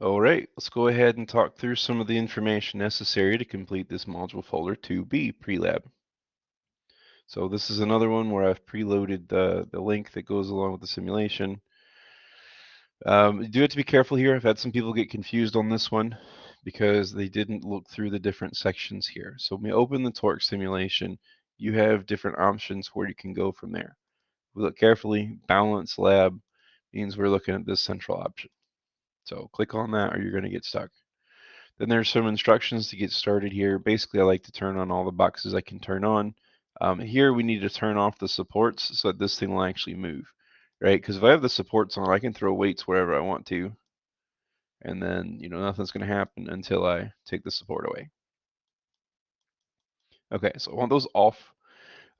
All right, let's go ahead and talk through some of the information necessary to complete this module folder 2B pre-lab. So this is another one where I've preloaded the link that goes along with the simulation. You do have to be careful here. I've had some people get confused on this one because they didn't look through the different sections here. So when we open the torque simulation, you have different options where you can go from there. We look carefully. Balance lab means we're looking at this central option. So click on that or you're going to get stuck. Then there's some instructions to get started here. Basically, I like to turn on all the boxes I can turn on. Here we need to turn off the supports so that this thing will actually move, right? Because if I have the supports on, I can throw weights wherever I want to, and then nothing's going to happen until I take the support away. Okay, so I want those off,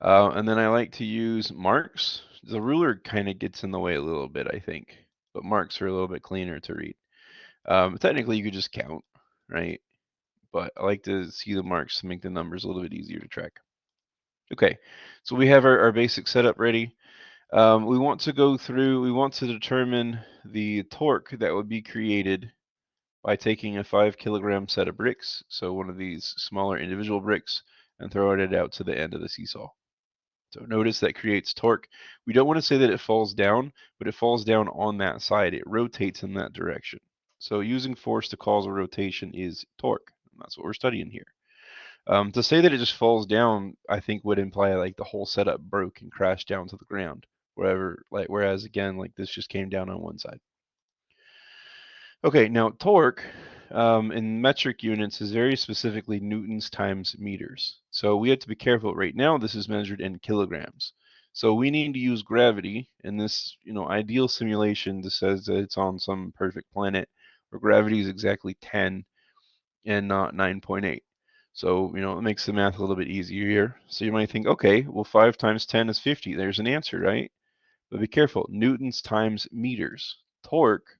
and then I like to use marks. The ruler kind of gets in the way a little bit, I think, but marks are a little bit cleaner to read. Technically, you could just count, right? But I like to see the marks to make the numbers a little bit easier to track. Okay, so we have our basic setup ready. We want to go through, we want to determine the torque that would be created by taking a 5 kilogram set of bricks, so one of these smaller individual bricks, and throwing it out to the end of the seesaw. So notice that creates torque. We don't want to say that it falls down, but it falls down on that side. It rotates in that direction. So using force to cause a rotation is torque. And that's what we're studying here. To say that it just falls down, I think would imply like the whole setup broke and crashed down to the ground. Whereas again, like this just came down on one side. Okay, now torque in metric units is very specifically newtons times meters. So we have to be careful. Right now, this is measured in kilograms. So we need to use gravity in this, ideal simulation that says that it's on some perfect planet where gravity is exactly 10 and not 9.8. So, it makes the math a little bit easier here. So you might think, okay, well, 5 times 10 is 50. There's an answer, right? But be careful. Newtons times meters. Torque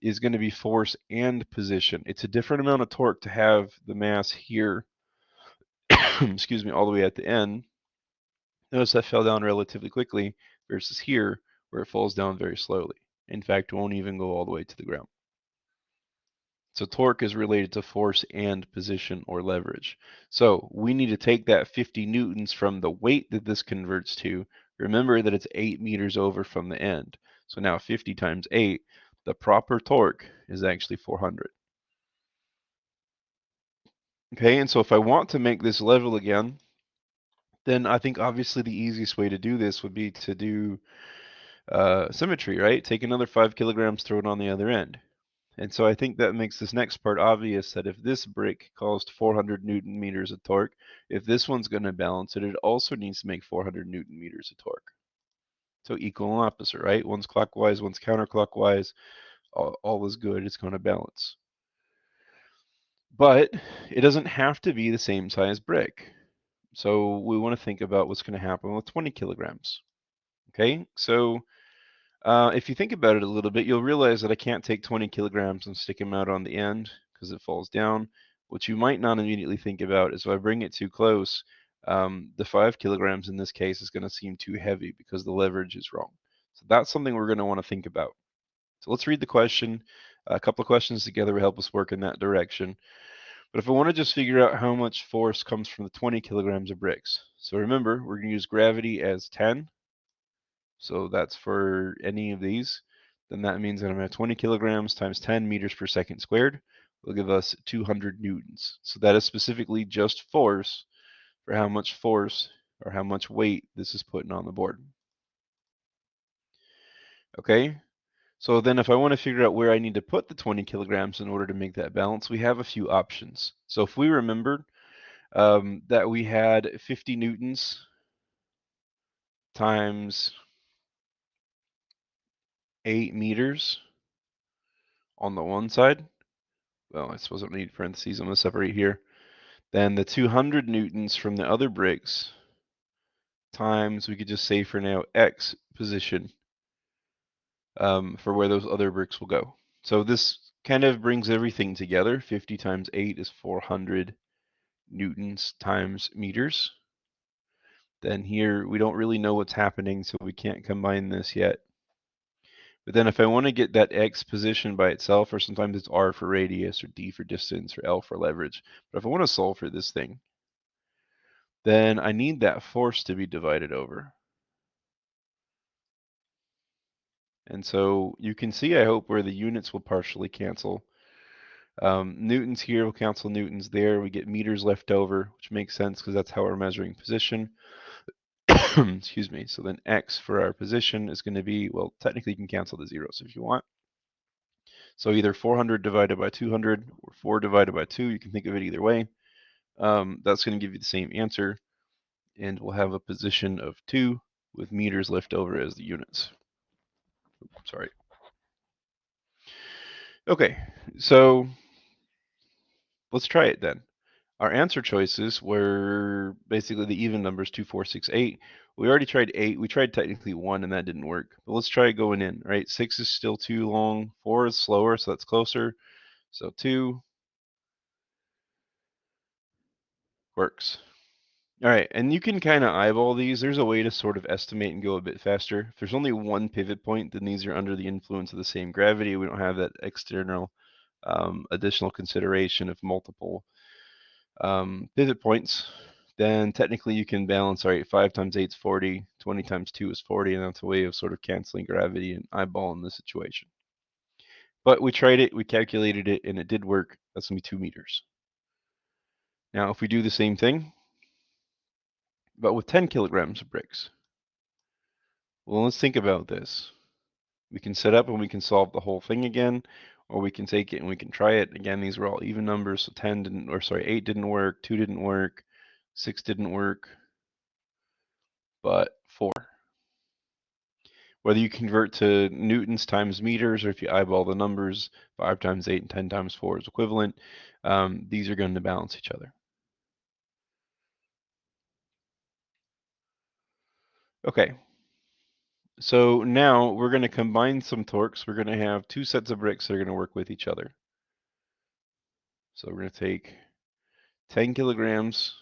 is going to be force and position. It's a different amount of torque to have the mass here, excuse me, all the way at the end. Notice that fell down relatively quickly versus here where it falls down very slowly. In fact, it won't even go all the way to the ground. So torque is related to force and position or leverage. So we need to take that 50 newtons from the weight that this converts to. Remember that it's 8 meters over from the end. So now 50 times 8, the proper torque is actually 400. Okay, and so if I want to make this level again, then I think obviously the easiest way to do this would be to do symmetry, right? Take another 5 kilograms, throw it on the other end. And so I think that makes this next part obvious that if this brick caused 400 Newton meters of torque, if this one's going to balance it, it also needs to make 400 Newton meters of torque. So equal and opposite, right? One's clockwise, one's counterclockwise. All is good. It's going to balance. But it doesn't have to be the same size brick. So we want to think about what's going to happen with 20 kilograms. Okay, so if you think about it a little bit, you'll realize that I can't take 20 kilograms and stick them out on the end because it falls down. What you might not immediately think about is if I bring it too close, the 5 kilograms in this case is going to seem too heavy because the leverage is wrong. So that's something we're going to want to think about. So let's read the question. A couple of questions together will help us work in that direction. But if I want to just figure out how much force comes from the 20 kilograms of bricks. So remember, we're going to use gravity as 10. So that's for any of these. Then that means that I'm at 20 kilograms times 10 meters per second squared will give us 200 newtons. So that is specifically just force for how much force or how much weight this is putting on the board. Okay, so then if I want to figure out where I need to put the 20 kilograms in order to make that balance, we have a few options. So if we remembered that we had 50 newtons times 8 meters on the one side, well, I suppose I don't need parentheses, I'm going to separate here. Then the 200 newtons from the other bricks times, we could just say for now, X position for where those other bricks will go. So this kind of brings everything together. 50 times 8 is 400 newtons times meters. Then here, we don't really know what's happening, so we can't combine this yet. But then if I want to get that X position by itself, or sometimes it's R for radius, or D for distance, or L for leverage, but if I want to solve for this thing, then I need that force to be divided over. And so you can see, I hope, where the units will partially cancel. Newtons here will cancel newtons there. We get meters left over, which makes sense because that's how we're measuring position. Excuse me. So then X for our position is going to be, well, technically you can cancel the zeros if you want. So either 400 divided by 200 or 4 divided by 2. You can think of it either way. That's going to give you the same answer. And we'll have a position of 2 with meters left over as the units. Sorry. Okay, so let's try it then. Our answer choices were basically the even numbers 2, 4, 6, 8. We already tried 8. We tried technically 1 and that didn't work. But let's try going in, right? 6 is still too long. 4 is slower, so that's closer. So 2 works. All right, and you can kind of eyeball these. There's a way to sort of estimate and go a bit faster. If there's only one pivot point, then these are under the influence of the same gravity. We don't have that external additional consideration of multiple pivot points. Then technically you can balance, all right, 5 times 8 is 40, 20 times 2 is 40, and that's a way of sort of canceling gravity and eyeballing the situation. But we tried it, we calculated it, and it did work. That's going to be 2 meters. Now, if we do the same thing, but with 10 kilograms of bricks, well, let's think about this. We can set up and we can solve the whole thing again, or we can take it and we can try it. Again, these were all even numbers, so 10 didn't, or sorry, 8 didn't work, 2 didn't work, 6 didn't work, but 4. Whether you convert to newtons times meters, or if you eyeball the numbers, 5 times 8 and 10 times 4 is equivalent, these are going to balance each other. Okay, so now we're going to combine some torques. We're going to have 2 sets of bricks that are going to work with each other. So we're going to take 10 kilograms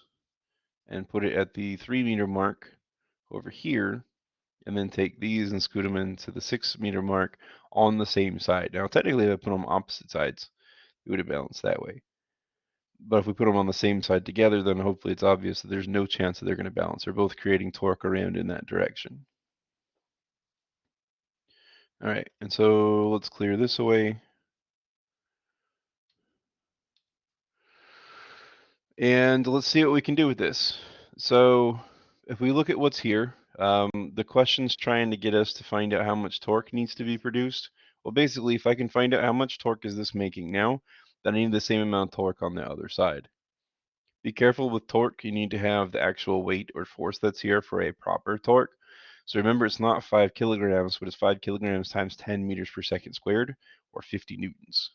and put it at the 3 meter mark over here, and then take these and scoot them into the 6 meter mark on the same side. Now, technically, if I put them opposite sides, it would have balanced that way. But if we put them on the same side together, then hopefully it's obvious that there's no chance that they're going to balance. They're both creating torque around in that direction. All right, and so let's clear this away. And let's see what we can do with this. So if we look at what's here, the question's trying to get us to find out how much torque needs to be produced. Well, basically, if I can find out how much torque is this making now, then I need the same amount of torque on the other side. Be careful with torque. You need to have the actual weight or force that's here for a proper torque. So remember, it's not 5 kilograms, but it's 5 kilograms times 10 meters per second squared, or 50 newtons.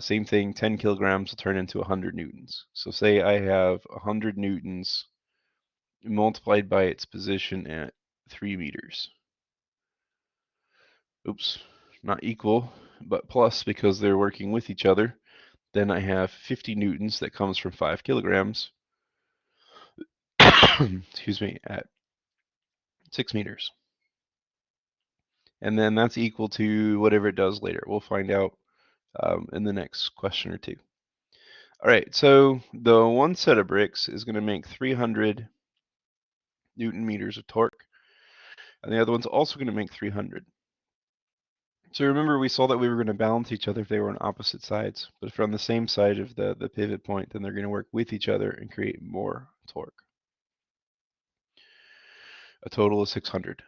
Same thing, 10 kilograms will turn into 100 newtons. So say I have 100 newtons multiplied by its position at 3 meters. Oops, not equal, but plus because they're working with each other. Then I have 50 newtons that comes from 5 kilograms, excuse me, at 6 meters. And then that's equal to whatever it does later. We'll find out in the next question or two. All right, so the one set of bricks is going to make 300 Newton meters of torque, and the other one's also going to make 300. So remember, we saw that we were going to balance each other if they were on opposite sides, but if they're on the same side of the pivot point, then they're going to work with each other and create more torque. A total of 600.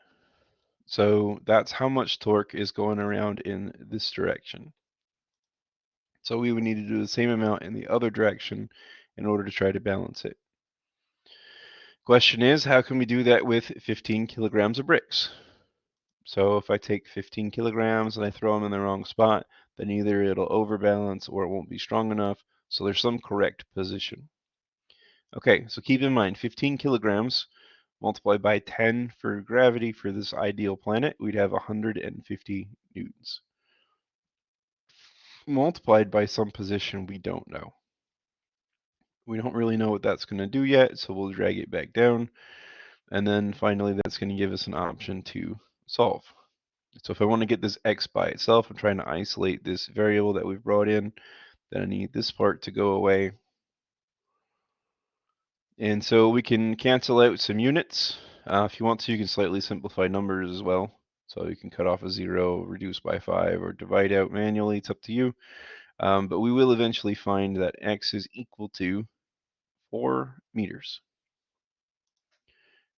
So that's how much torque is going around in this direction. So we would need to do the same amount in the other direction in order to try to balance it. Question is, how can we do that with 15 kilograms of bricks? So if I take 15 kilograms and I throw them in the wrong spot, then either it'll overbalance or it won't be strong enough. So there's some correct position. Okay, so keep in mind 15 kilograms multiplied by 10 for gravity for this ideal planet, we'd have 150 newtons. Multiplied by some position we don't know. We don't really know what that's going to do yet, so we'll drag it back down. And then finally, that's going to give us an option to solve. So if I want to get this x by itself, I'm trying to isolate this variable that we've brought in, then I need this part to go away. And so we can cancel out some units. If you want to, you can slightly simplify numbers as well. So you can cut off a 0, reduce by 5, or divide out manually. It's up to you. But we will eventually find that x is equal to 4 meters.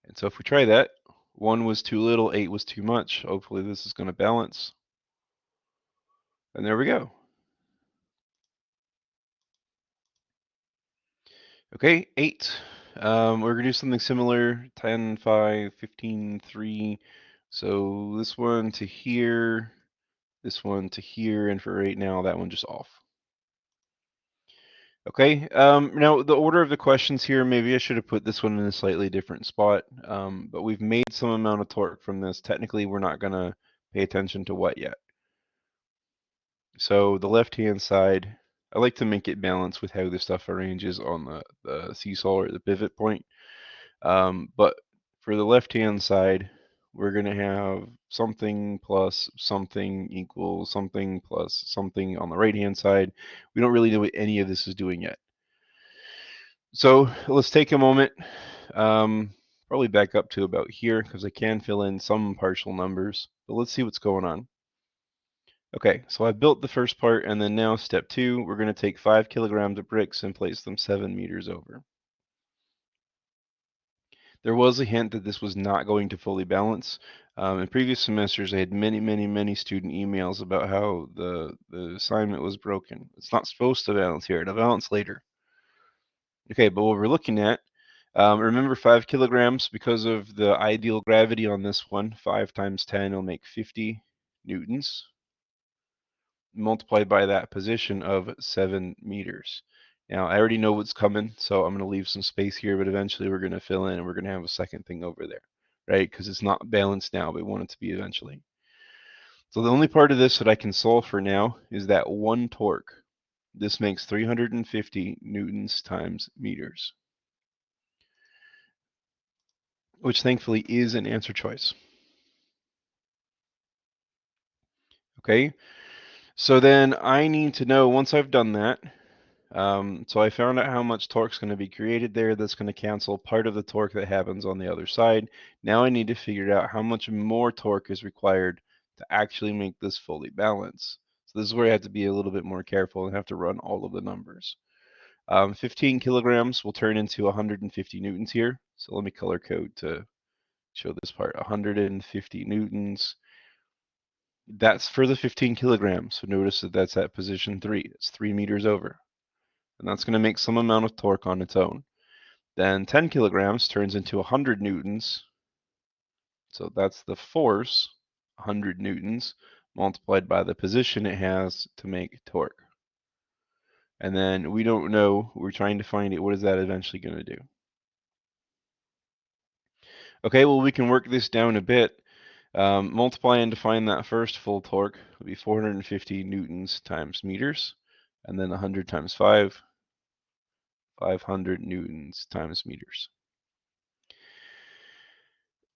And so if we try that, 1 was too little, 8 was too much. Hopefully this is going to balance. And there we go. Okay, 8. We're going to do something similar, 10, 5, 15, 3. So this one to here, this one to here, and for right now, that one just off. Okay, now the order of the questions here, maybe I should have put this one in a slightly different spot, but we've made some amount of torque from this. Technically, we're not going to pay attention to what yet. So the left-hand side, I like to make it balanced with how the stuff arranges on the seesaw or the pivot point. But for the left-hand side, we're going to have something plus something equals something plus something on the right-hand side. We don't really know what any of this is doing yet. So let's take a moment, probably back up to about here because I can fill in some partial numbers, but let's see what's going on. Okay, so I built the first part, and then now step 2, we're going to take 5 kilograms of bricks and place them 7 meters over. There was a hint that this was not going to fully balance. In previous semesters, I had many student emails about how the assignment was broken. It's not supposed to balance here. It'll balance later. Okay, but what we're looking at, remember 5 kilograms, because of the ideal gravity on this one, 5 times 10 will make 50 newtons, multiplied by that position of 7 meters. Now, I already know what's coming, so I'm going to leave some space here, but eventually we're going to fill in and we're going to have a second thing over there, right? Because it's not balanced now, but we want it to be eventually. So the only part of this that I can solve for now is that one torque. This makes 350 newtons times meters, which thankfully is an answer choice. Okay, so then I need to know, once I've done that, so I found out how much torque is going to be created there. That's going to cancel part of the torque that happens on the other side. Now I need to figure out how much more torque is required to actually make this fully balance. So this is where I have to be a little bit more careful and have to run all of the numbers. 15 kilograms will turn into 150 newtons here. So let me color code to show this part. 150 newtons. That's for the 15 kilograms. So notice that that's at position 3. It's 3 meters over. And that's going to make some amount of torque on its own. Then 10 kilograms turns into 100 newtons. So that's the force, 100 newtons, multiplied by the position it has to make torque. And then we don't know, we're trying to find it, what is that eventually going to do? Okay, well, we can work this down a bit. Multiply and define that first full torque will be 450 newtons times meters, and then 100 times 5, 500 newtons times meters.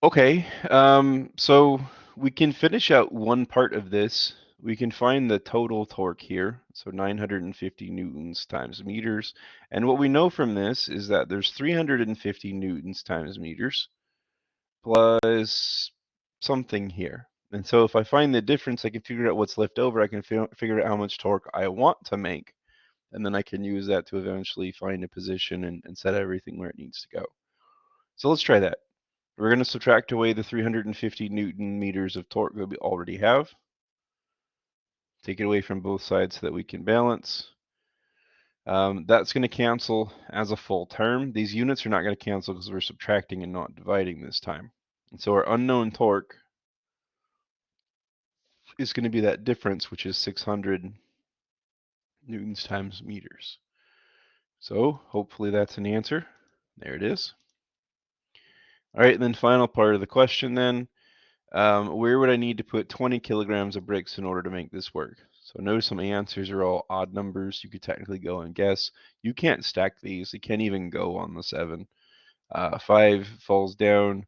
Okay, so we can finish out one part of this. We can find the total torque here, so 950 newtons times meters. And what we know from this is that there's 350 newtons times meters plus something here. And so if I find the difference, I can figure out what's left over. I can figure out how much torque I want to make, and then I can use that to eventually find a position and set everything where it needs to go. So let's try that. We're going to subtract away the 350 Newton meters of torque that we already have. Take it away from both sides so that we can balance. That's going to cancel as a full term. These units are not going to cancel because we're subtracting and not dividing this time. And so our unknown torque is going to be that difference, which is 600 newtons times meters. So hopefully that's an answer. There it is. All right, and then final part of the question then. Where would I need to put 20 kilograms of bricks in order to make this work? So notice some answers are all odd numbers. You could technically go and guess. You can't stack these. You can't even go on the 7. 5 falls down.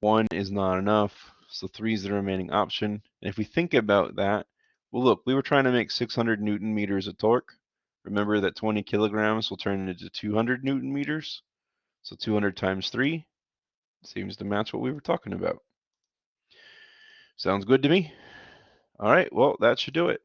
1 is not enough. So 3 is the remaining option. And if we think about that, well, look, we were trying to make 600 Newton meters of torque. Remember that 20 kilograms will turn into 200 Newton meters. So 200 times 3 seems to match what we were talking about. Sounds good to me. All right, well, that should do it.